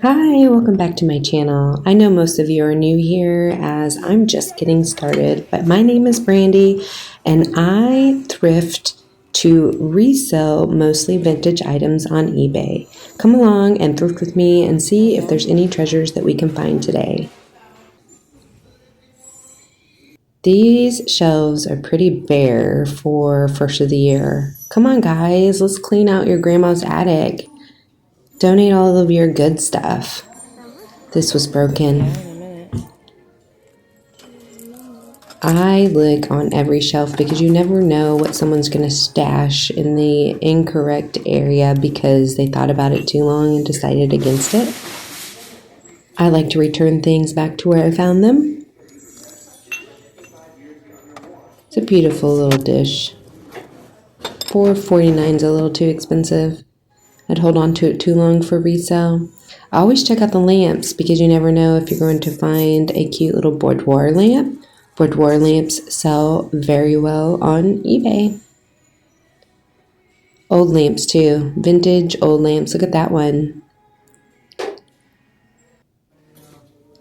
Hi, welcome back to my channel. I know most of you are new here as I'm just getting started, but my name is Brandy and I thrift to resell mostly vintage items on eBay. Come along and thrift with me and see if there's any treasures that we can find today. These shelves are pretty bare for first of the year. Come on guys, let's clean out your grandma's attic. Donate all of your good stuff. This was broken. I look on every shelf because you never know what someone's going to stash in the incorrect area because they thought about it too long and decided against it. I like to return things back to where I found them. It's a beautiful little dish. $4.49 is a little too expensive. I'd hold on to it too long for resale. I always check out the lamps because you never know if you're going to find a cute little boudoir lamp. Boudoir lamps sell very well on eBay. Old lamps too. Vintage old lamps. Look at that one.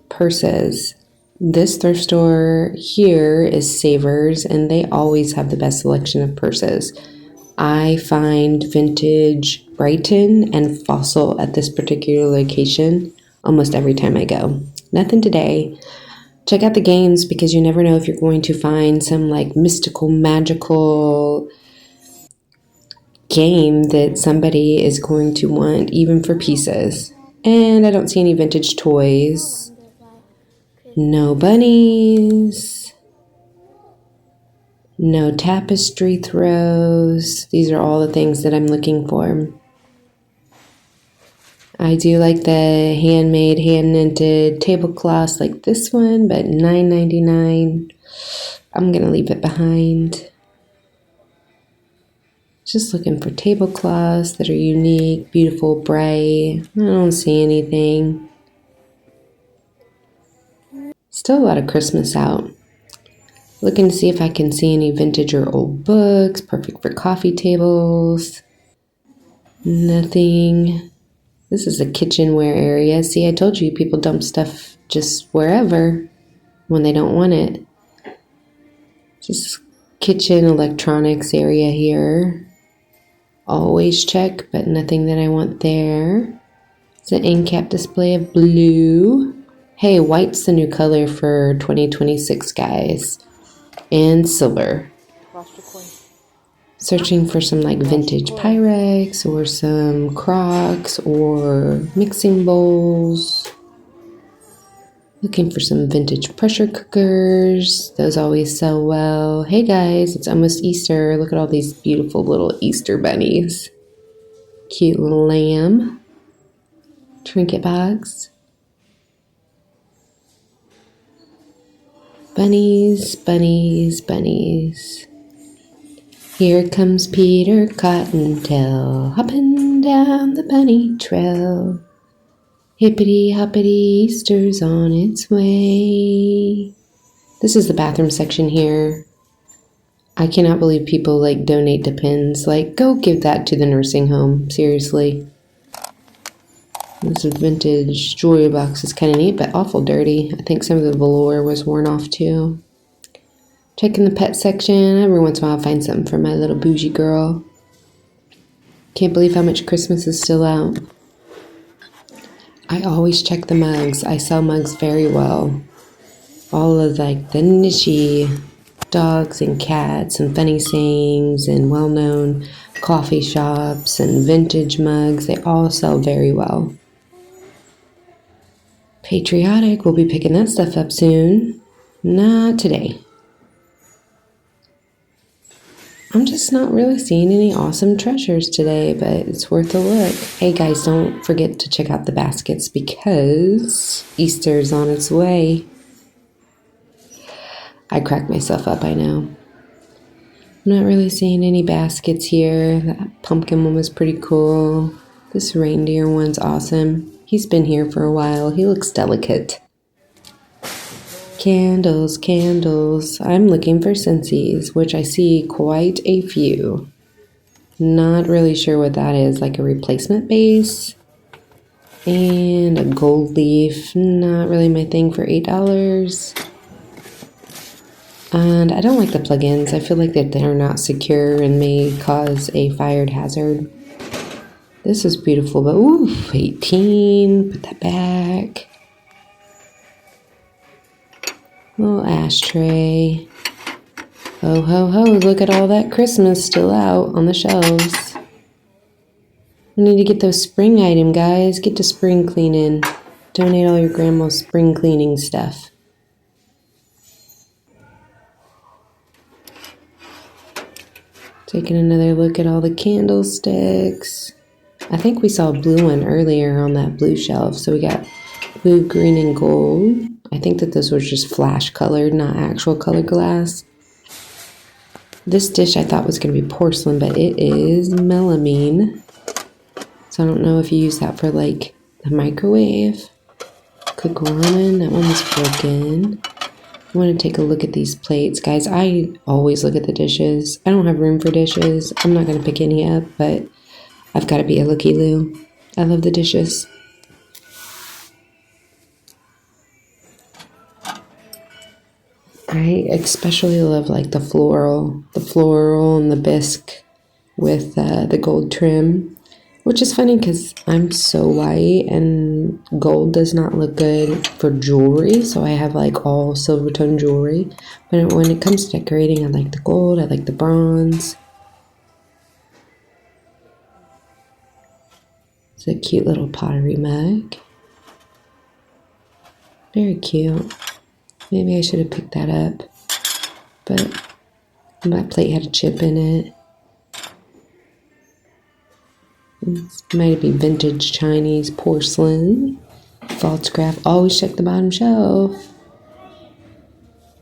Purses. This thrift store here is Savers and they always have the best selection of purses. I find vintage Brighton and Fossil at this particular location almost every time I go. Nothing today. Check out the games because you never know if you're going to find some like mystical, magical game that somebody is going to want even for pieces. And I don't see any vintage toys. No bunnies. No tapestry throws. These are all the things that I'm looking for. I do like the handmade, hand-knitted tablecloths like this one, but $9.99. I'm going to leave it behind. Just looking for tablecloths that are unique, beautiful, bright. I don't see anything. Still a lot of Christmas out. Looking to see if I can see any vintage or old books, perfect for coffee tables. Nothing. This is a kitchenware area. See, I told you people dump stuff just wherever when they don't want it. Just kitchen electronics area here. Always check, but nothing that I want there. It's an end cap display of blue. Hey, white's the new color for 2026, guys. And silver. Searching for some like vintage Pyrex or some Crocs or mixing bowls. Looking for some vintage pressure cookers. Those always sell well. Hey guys, it's almost Easter. Look at all these beautiful little Easter bunnies. Cute little lamb. Trinket box. Bunnies, bunnies, bunnies. Here comes Peter Cottontail, hopping down the bunny trail. Hippity hoppity, Easter's on its way. This is the bathroom section here. I cannot believe people like donate to pins. Like, go give that to the nursing home. Seriously. This vintage jewelry box is kind of neat, but awful dirty. I think some of the velour was worn off too. Checking the pet section. Every once in a while I find something for my little bougie girl. Can't believe how much Christmas is still out. I always check the mugs. I sell mugs very well. All of like the niche dogs and cats and funny sayings and well-known coffee shops and vintage mugs. They all sell very well. Patriotic. We'll be picking that stuff up soon. Not today. I'm just not really seeing any awesome treasures today, but it's worth a look. Hey guys, don't forget to check out the baskets because Easter's on its way. I crack myself up, I know. I'm not really seeing any baskets here. That pumpkin one was pretty cool. This reindeer one's awesome. He's been here for a while. He looks delicate. Candles, candles. I'm looking for Scentsies, which I see quite a few. Not really sure what that is, like a replacement base. And a gold leaf, not really my thing, for $8. And I don't like the plugins. I feel like that they're not secure and may cause a fire hazard. This is beautiful, but ooh, 18. Put that back. Little ashtray. Ho, ho, ho, look at all that Christmas still out on the shelves. We need to get those spring items, guys. Get to spring cleaning. Donate all your grandma's spring cleaning stuff. Taking another look at all the candlesticks. I think we saw a blue one earlier on that blue shelf. So we got blue, green, and gold. I think that this was just flash colored, not actual colored glass. This dish I thought was going to be porcelain, but it is melamine. So I don't know if you use that for like the microwave. Cook ramen, that one's broken. I want to take a look at these plates. Guys, I always look at the dishes. I don't have room for dishes. I'm not going to pick any up, but I've got to be a looky-loo. I love the dishes. I especially love like the floral and the bisque with the gold trim, which is funny because I'm so white and gold does not look good for jewelry. So I have like all silver tone jewelry, but when it comes to decorating, I like the gold, I like the bronze. It's a cute little pottery mug. Very cute. Maybe I should have picked that up, but my plate had a chip in it. It might be vintage Chinese porcelain. False always check the bottom shelf.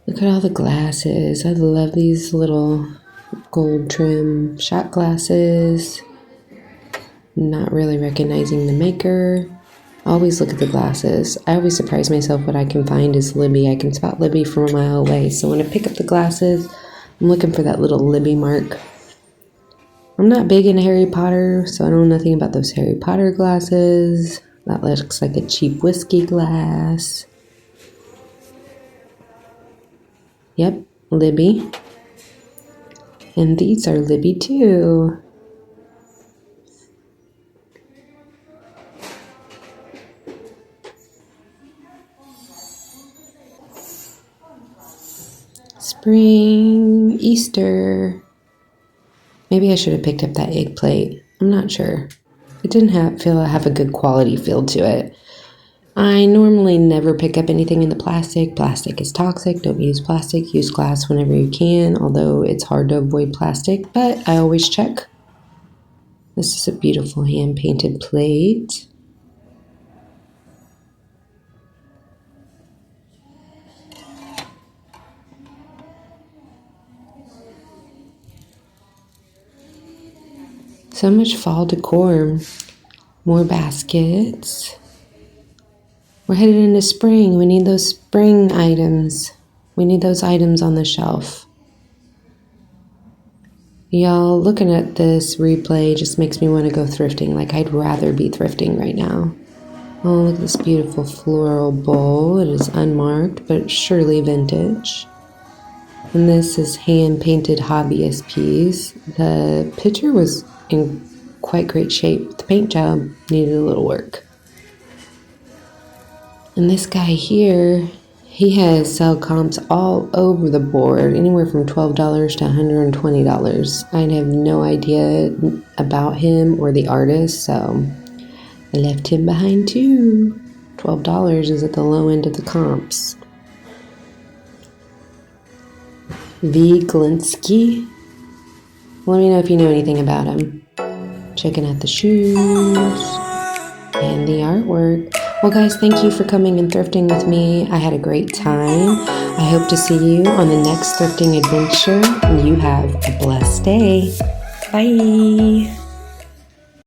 Look at all the glasses. I love these little gold trim shot glasses. Not really recognizing the maker. Always look at the glasses. I always surprise myself what I can find is Libby. I can spot Libby from a mile away. So when I pick up the glasses, I'm looking for that little Libby mark. I'm not big into Harry Potter, so I know nothing about those Harry Potter glasses. That looks like a cheap whiskey glass. Yep, Libby. And these are Libby too. Spring, Easter. Maybe I should have picked up that egg plate. I'm not sure. It didn't have a good quality feel to it. I normally never pick up anything in the plastic. Plastic is toxic. Don't use plastic. Use glass whenever you can, although it's hard to avoid plastic, but I always check. This is a beautiful hand-painted plate. So much fall decor. More baskets. We're headed into spring. We need those spring items. We need those items on the shelf. Y'all, looking at this replay just makes me want to go thrifting. Like, I'd rather be thrifting right now. Oh, look at this beautiful floral bowl. It is unmarked, but surely vintage. And this is hand-painted hobbyist piece. The picture was in quite great shape. The paint job needed a little work. And this guy here, he has sell comps all over the board, anywhere from $12 to $120. I have no idea about him or the artist, so I left him behind too. $12 is at the low end of the comps. V. Glinsky. Let me know if you know anything about him. Checking out the shoes and the artwork. Well, guys, thank you for coming and thrifting with me. I had a great time. I hope to see you on the next thrifting adventure, and you have a blessed day. Bye.